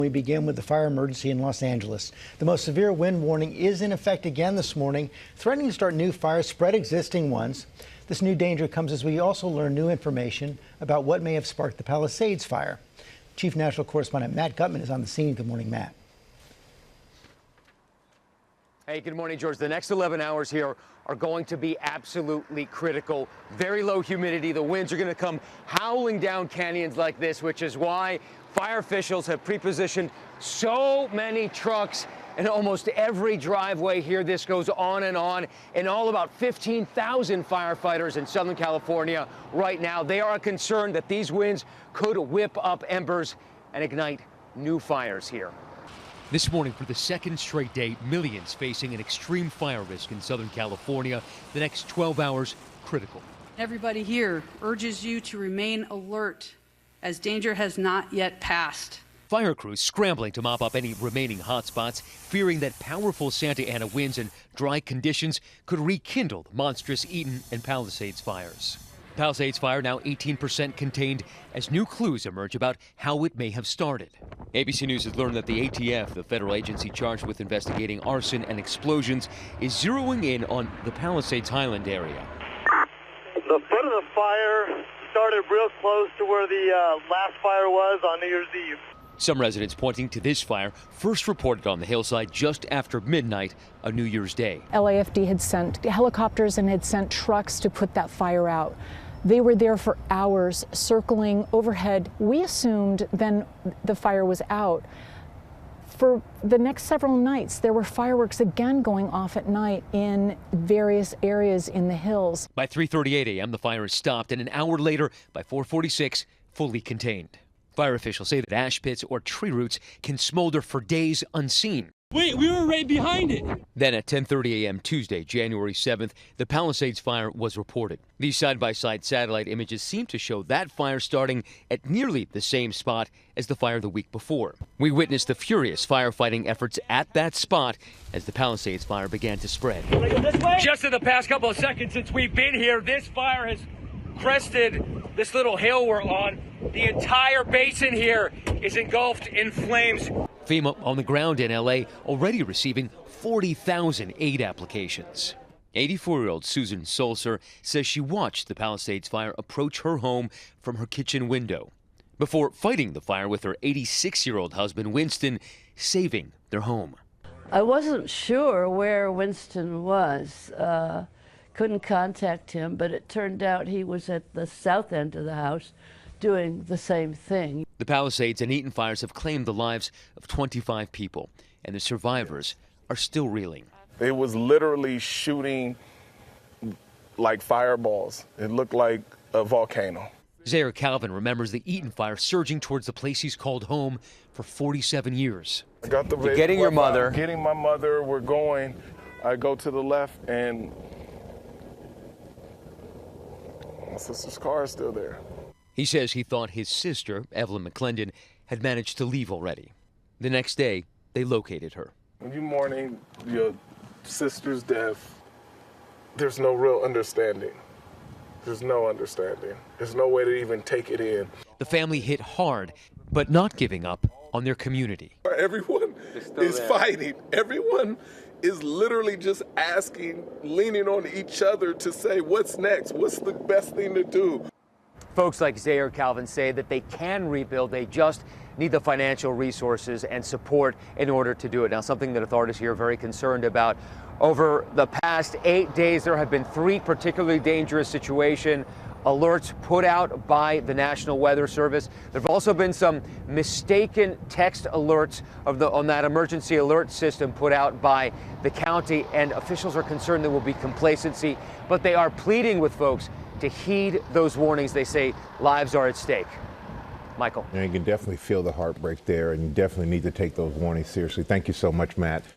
We begin with the fire emergency in Los Angeles. The most severe wind warning is in effect again this morning, threatening to start new fires, spread existing ones. This new danger comes as we also learn new information about what may have sparked the Palisades fire. Chief National Correspondent Matt Gutman is on the scene. Good morning, Matt. Hey, good morning, George. The next 11 hours here are going to be absolutely critical. Very low humidity. The winds are going to come howling down canyons like this, which is why fire officials have pre-positioned so many trucks in almost every driveway here. This goes on. And all about 15,000 firefighters in Southern California right now. They are concerned that these winds could whip up embers and ignite new fires here. This morning, for the second straight day, millions facing an extreme fire risk in Southern California. The next 12 hours, critical. Everybody here urges you to remain alert as danger has not yet passed. Fire crews scrambling to mop up any remaining hotspots, fearing that powerful Santa Ana winds and dry conditions could rekindle the monstrous Eaton and Palisades fires. Palisades fire now 18% contained as new clues emerge about how it may have started. ABC News has learned that the ATF, the federal agency charged with investigating arson and explosions, is zeroing in on the Palisades Highland area. The foot of the fire started real close to where the last fire was on New Year's Eve. Some residents pointing to this fire, first reported on the hillside just after midnight on New Year's Day. LAFD had sent helicopters and had sent trucks to put that fire out. They were there for hours, circling overhead. We assumed then the fire was out. For the next several nights, there were fireworks again going off at night in various areas in the hills. By 3:38 a.m., the fire is stopped, and an hour later, by 4:46, fully contained. Fire officials say that ash pits or tree roots can smolder for days unseen. Wait, we were right behind it. Then at 10:30 a.m. Tuesday, January 7th, the Palisades fire was reported. These side-by-side satellite images seem to show that fire starting at nearly the same spot as the fire the week before. We witnessed the furious firefighting efforts at that spot as the Palisades fire began to spread. Just in the past couple of seconds since we've been here, this fire has crested this little hill we're on. The entire basin here is engulfed in flames. FEMA on the ground in L.A. already receiving 40,000 aid applications. 84-year-old Susan Solser says she watched the Palisades fire approach her home from her kitchen window before fighting the fire with her 86-year-old husband, Winston, saving their home. I wasn't sure where Winston was. Couldn't contact him, but it turned out he was at the south end of the house doing the same thing. The Palisades and Eaton fires have claimed the lives of 25 people, and the survivors are still reeling. It was literally shooting like fireballs. It looked like a volcano. Zaire Calvin remembers the Eaton fire surging towards the place he's called home for 47 years. I got the You're getting your mother. Getting my mother, we're going. I go to the left and my sister's car is still there. He says he thought his sister, Evelyn McClendon, had managed to leave already. The next day, they located her. When you're mourning your sister's death, there's no real understanding. There's no understanding. There's no way to even take it in. The family hit hard, but not giving up on their community. Everyone is fighting. Everyone is literally just asking, leaning on each other to say, what's next? What's the best thing to do? Folks like Zaire Calvin say that they can rebuild. They just need the financial resources and support in order to do it. Now, something that authorities here are very concerned about. Over the past 8 days, there have been 3 particularly dangerous situation alerts put out by the National Weather Service. There have also been some mistaken text alerts on that emergency alert system put out by the county, and officials are concerned there will be complacency, but they are pleading with folks to heed those warnings. They say lives are at stake. Michael. And you can definitely feel the heartbreak there, and you definitely need to take those warnings seriously. Thank you so much, Matt.